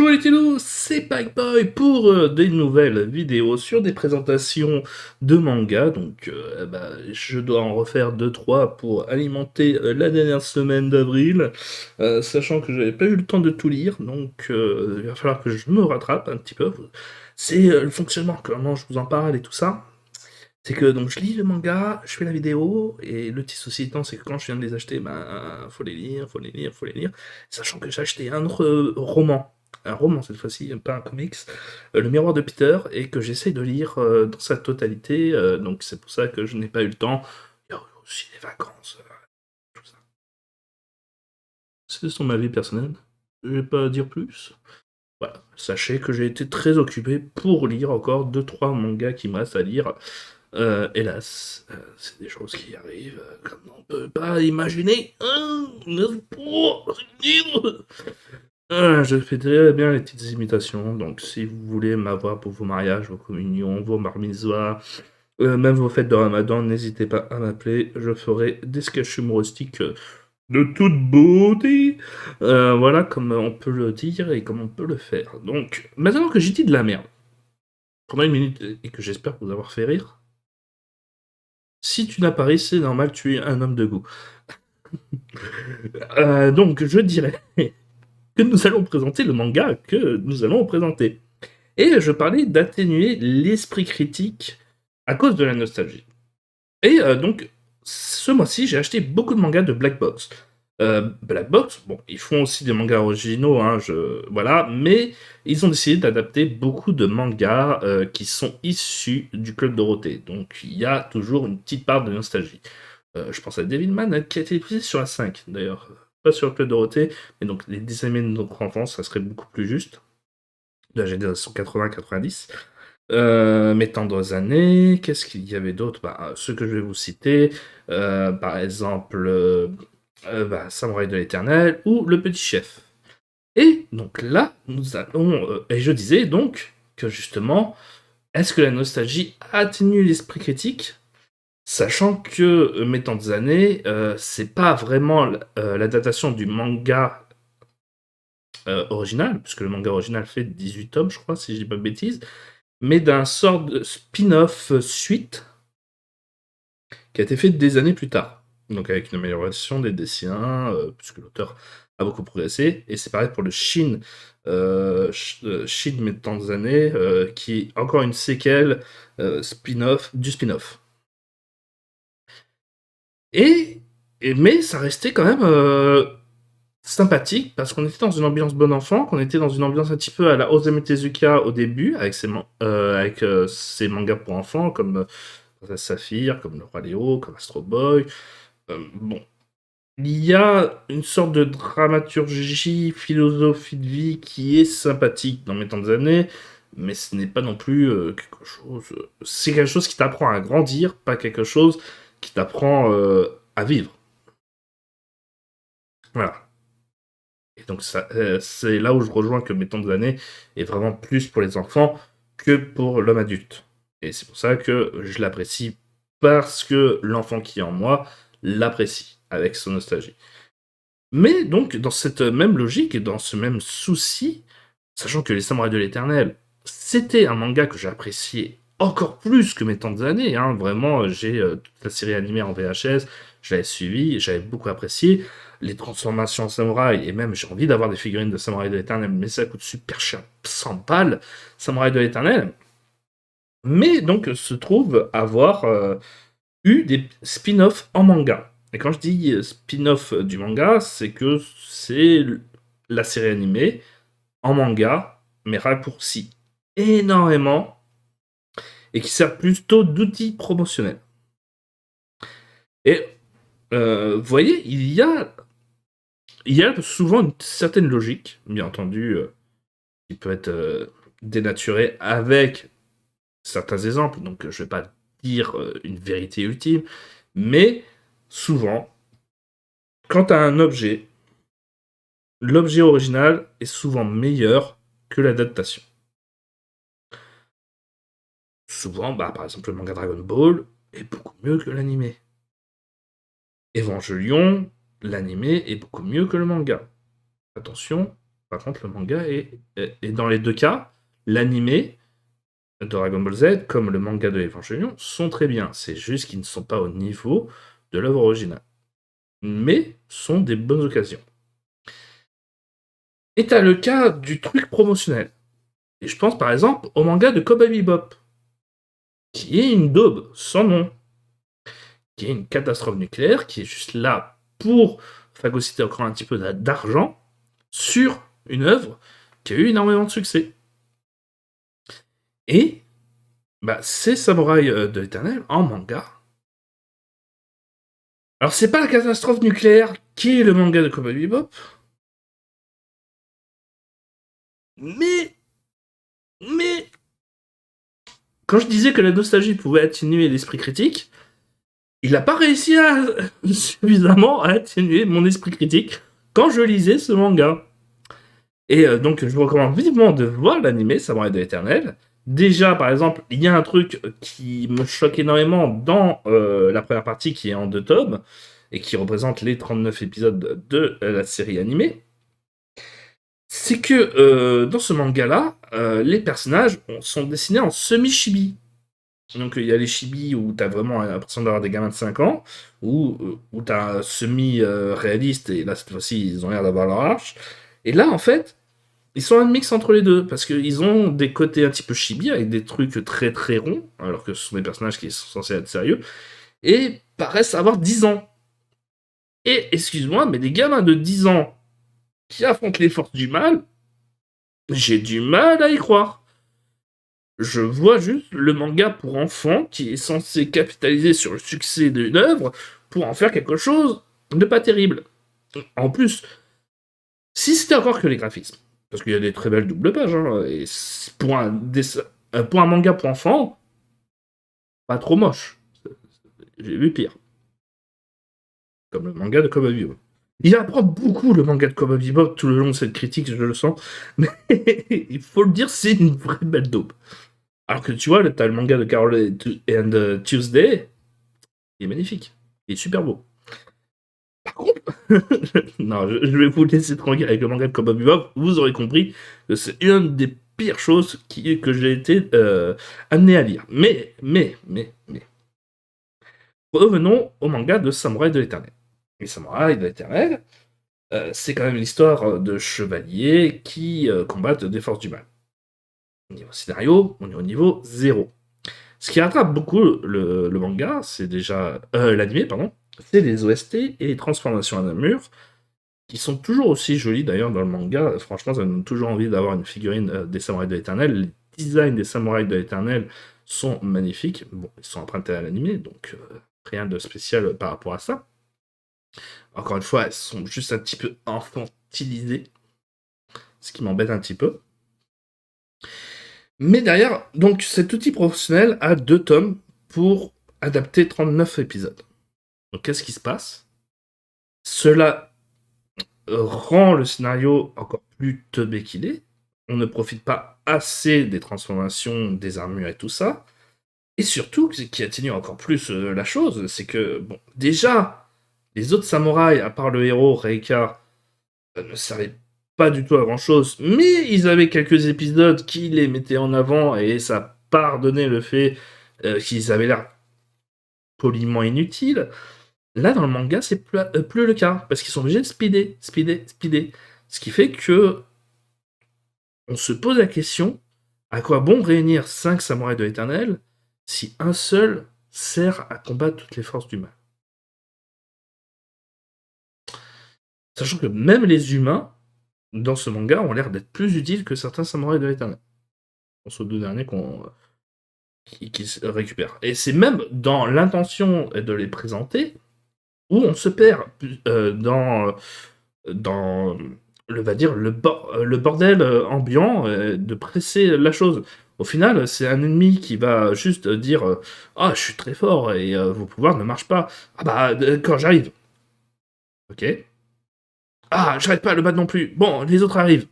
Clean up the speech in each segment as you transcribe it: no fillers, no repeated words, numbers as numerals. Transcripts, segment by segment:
Hello les télos, c'est Packboy pour des nouvelles vidéos sur des présentations de manga. Donc je dois en refaire deux trois pour alimenter la dernière semaine d'avril, sachant que j'avais pas eu le temps de tout lire, donc il va falloir que je me rattrape un petit peu. C'est le fonctionnement, comment je vous en parle et tout ça. C'est que donc je lis le manga, je fais la vidéo, et le petit souci étant, c'est que quand je viens de les acheter, faut les lire, faut les lire, faut les lire, sachant que j'ai acheté un autre roman, un roman cette fois-ci, pas un comics, Le Miroir de Peter, et que j'essaye de lire dans sa totalité, donc c'est pour ça que je n'ai pas eu le temps. Il y a aussi les vacances, tout ça. C'est sur ma vie personnelle, je vais pas dire plus. Voilà, sachez que j'ai été très occupé pour lire encore deux trois mangas qui me restent à lire. Hélas, c'est des choses qui arrivent comme on peut pas imaginer. Je fais très bien les petites imitations, donc si vous voulez m'avoir pour vos mariages, vos communions, vos bar mitzvahs, même vos fêtes de Ramadan, n'hésitez pas à m'appeler, je ferai des sketchs humoristiques de toute beauté. Voilà comme on peut le dire et comme on peut le faire. Donc, maintenant que j'ai dit de la merde, pendant une minute et que j'espère vous avoir fait rire, si tu n'as pas ri, c'est normal, tu es un homme de goût. Donc, je dirais que nous allons présenter le manga que nous allons présenter. Et je parlais d'atténuer l'esprit critique à cause de la nostalgie. Et donc, ce mois-ci, j'ai acheté beaucoup de mangas de Black Box. Black Box, bon, ils font aussi des mangas originaux, hein, voilà, mais ils ont décidé d'adapter beaucoup de mangas qui sont issus du Club Dorothée. Donc, il y a toujours une petite part de nostalgie. Je pense à Devilman, qui a été diffusé sur la 5, d'ailleurs. Pas sur le Club Dorothée, mais donc les dessins animés de notre enfance, ça serait beaucoup plus juste. De la génération 80-90. Mes tendres années, qu'est-ce qu'il y avait d'autre? Ceux que je vais vous citer, par exemple, Samouraï de l'Éternel ou Le Petit Chef. Et donc là, nous allons. Et je disais donc que justement, est-ce que la nostalgie atténue l'esprit critique? Sachant que Mes Tantes Années, c'est pas vraiment l'adaptation du manga original, puisque le manga original fait 18 tomes, je crois, si je dis pas de bêtises, mais d'un sort de spin-off suite qui a été fait des années plus tard. Donc avec une amélioration des dessins, puisque l'auteur a beaucoup progressé. Et c'est pareil pour le Shin, Shin Mes Tantes Années, qui est encore une séquelle spin-off du spin-off. Mais ça restait quand même sympathique, parce qu'on était dans une ambiance bon enfant, qu'on était dans une ambiance un petit peu à la Osamu Tezuka au début, avec ses mangas pour enfants, comme Princesse Saphir, comme Le Roi Léo, comme Astro Boy. Bon, il y a une sorte de dramaturgie, philosophie de vie qui est sympathique dans Mes Tantes Années, mais ce n'est pas non plus quelque chose... C'est quelque chose qui t'apprend à grandir, pas quelque chose qui t'apprend à vivre. Voilà. Et donc c'est là où je rejoins que Mes Tantes Années est vraiment plus pour les enfants que pour l'homme adulte. Et c'est pour ça que je l'apprécie, parce que l'enfant qui est en moi l'apprécie, avec son nostalgie. Mais donc, dans cette même logique et dans ce même souci, sachant que Les Samouraïs de l'Éternel, c'était un manga que j'appréciais encore plus que Mes Tantes Années, hein. Vraiment, j'ai toute la série animée en VHS, je l'avais suivi, j'avais beaucoup apprécié. Les transformations en samouraï, et même j'ai envie d'avoir des figurines de Samouraïs de l'Éternel, mais ça coûte super cher, 100 balles, Samouraïs de l'Éternel. Mais donc, se trouve avoir eu des spin-offs en manga. Et quand je dis spin-off du manga, c'est que c'est la série animée en manga, mais raccourci énormément, et qui sert plutôt d'outil promotionnel. Et vous voyez, il y a souvent une certaine logique, bien entendu, qui peut être dénaturée avec certains exemples, donc je ne vais pas dire une vérité ultime, mais souvent, quand tu as un objet, l'objet original est souvent meilleur que l'adaptation. Souvent, par exemple, le manga Dragon Ball est beaucoup mieux que l'animé. Evangelion, l'animé est beaucoup mieux que le manga. Attention, Par contre, le manga est dans les deux cas, l'animé de Dragon Ball Z comme le manga de Evangelion sont très bien. C'est juste qu'ils ne sont pas au niveau de l'œuvre originale. Mais sont des bonnes occasions. Et t'as le cas du truc promotionnel. Et je pense par exemple au manga de Cowboy Bebop, qui est une daube sans nom, qui est une catastrophe nucléaire, qui est juste là pour phagocyter encore un petit peu d'argent sur une œuvre qui a eu énormément de succès. Et c'est Samouraï de l'Éternel en manga. Alors c'est pas la catastrophe nucléaire qui est le manga de Cowboy Bebop, mais quand je disais que la nostalgie pouvait atténuer l'esprit critique, il n'a pas réussi suffisamment à atténuer mon esprit critique quand je lisais ce manga. Et donc, je vous recommande vivement de voir l'animé Samurai de l'Éternel. Déjà, par exemple, il y a un truc qui me choque énormément dans la première partie qui est en 2 tomes et qui représente les 39 épisodes de la série animée. C'est que dans ce manga-là, les personnages sont dessinés en semi-chibi. Donc il y a les chibi où t'as vraiment l'impression d'avoir des gamins de 5 ans, où t'as semi-réaliste, et là cette fois-ci ils ont l'air d'avoir leur arche. Et là en fait, ils sont un mix entre les deux, parce qu'ils ont des côtés un petit peu chibi, avec des trucs très très ronds, alors que ce sont des personnages qui sont censés être sérieux, et paraissent avoir 10 ans. Et excuse-moi, mais des gamins de 10 ans qui affrontent les forces du mal, j'ai du mal à y croire. Je vois juste le manga pour enfants qui est censé capitaliser sur le succès d'une œuvre pour en faire quelque chose de pas terrible. En plus, si c'était encore que les graphismes, parce qu'il y a des très belles doubles pages, et pour un manga pour enfants, pas trop moche. J'ai vu pire. Comme le manga de Cowboy Bebop. Il apprend beaucoup le manga de Cowboy Bebop tout le long de cette critique, je le sens, mais il faut le dire, c'est une vraie belle dope. Alors que tu vois, t'as le manga de Carol and Tuesday, il est magnifique. Il est super beau. Par contre, non, je vais vous laisser tranquille avec le manga de Cowboy Bebop. Vous aurez compris que c'est une des pires choses que j'ai été amené à lire. Mais. Revenons au manga de Samouraï de l'Éternel. Et Samouraï de l'Éternel, c'est quand même l'histoire de chevaliers qui combattent des forces du mal. Au niveau scénario, on est au niveau 0. Ce qui rattrape beaucoup le manga, c'est déjà l'animé, pardon, c'est les OST et les transformations en armure, qui sont toujours aussi jolies d'ailleurs dans le manga. Franchement, ça me donne toujours envie d'avoir une figurine des samouraïs de l'Éternel. Les designs des samouraïs de l'Éternel sont magnifiques. Bon, ils sont empruntés à l'animé, donc rien de spécial par rapport à ça. Encore une fois, elles sont juste un petit peu infantilisées, ce qui m'embête un petit peu. Mais derrière, donc cet outil professionnel a 2 tomes pour adapter 39 épisodes. Donc qu'est-ce qui se passe? Cela rend le scénario encore plus teubé qu'il est. On ne profite pas assez des transformations, des armures et tout ça. Et surtout, ce qui atténue encore plus la chose, c'est que, bon, déjà, les autres samouraïs, à part le héros, Reika, ne servaient pas du tout à grand chose, mais ils avaient quelques épisodes qui les mettaient en avant et ça pardonnait le fait qu'ils avaient l'air poliment inutiles. Là, dans le manga, c'est plus le cas, parce qu'ils sont obligés de speeder. Ce qui fait que on se pose la question, à quoi bon réunir 5 samouraïs de l'Éternel si un seul sert à combattre toutes les forces du mal? Sachant que même les humains, dans ce manga, ont l'air d'être plus utiles que certains samouraïs de l'Éternel. On pense aux 2 derniers qui se récupèrent. Et c'est même dans l'intention de les présenter où on se perd dans le bordel ambiant, de presser la chose. Au final, c'est un ennemi qui va juste dire ah, je suis très fort et vos pouvoirs ne marchent pas. Ah bah, quand j'arrive. Ok. Ah, j'arrive pas à le battre non plus. Bon, les autres arrivent.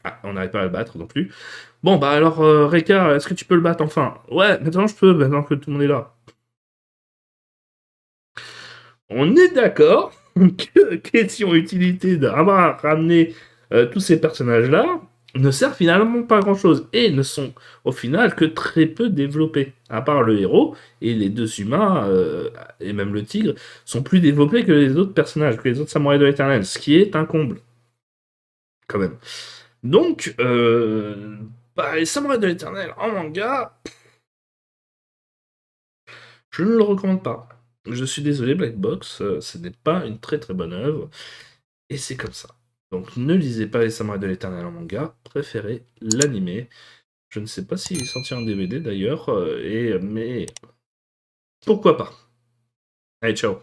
Ah, on n'arrive pas à le battre non plus. Bon, bah alors, Reika, est-ce que tu peux le battre enfin? Ouais, maintenant je peux, maintenant que tout le monde est là. On est d'accord que question utilité d'avoir ramené tous ces personnages-là ne servent finalement pas à grand-chose et ne sont au final que très peu développés. À part le héros et les deux humains, et même le tigre, sont plus développés que les autres personnages, que les autres samouraïs de l'Éternel, ce qui est un comble. Quand même. Donc, les samouraïs de l'Éternel en manga, je ne le recommande pas. Je suis désolé, Black Box, ce n'est pas une très très bonne œuvre, et c'est comme ça. Donc ne lisez pas les Samouraïs de l'Éternel en manga, préférez l'animé. Je ne sais pas s'il est sorti en DVD d'ailleurs, mais pourquoi pas. Allez, ciao.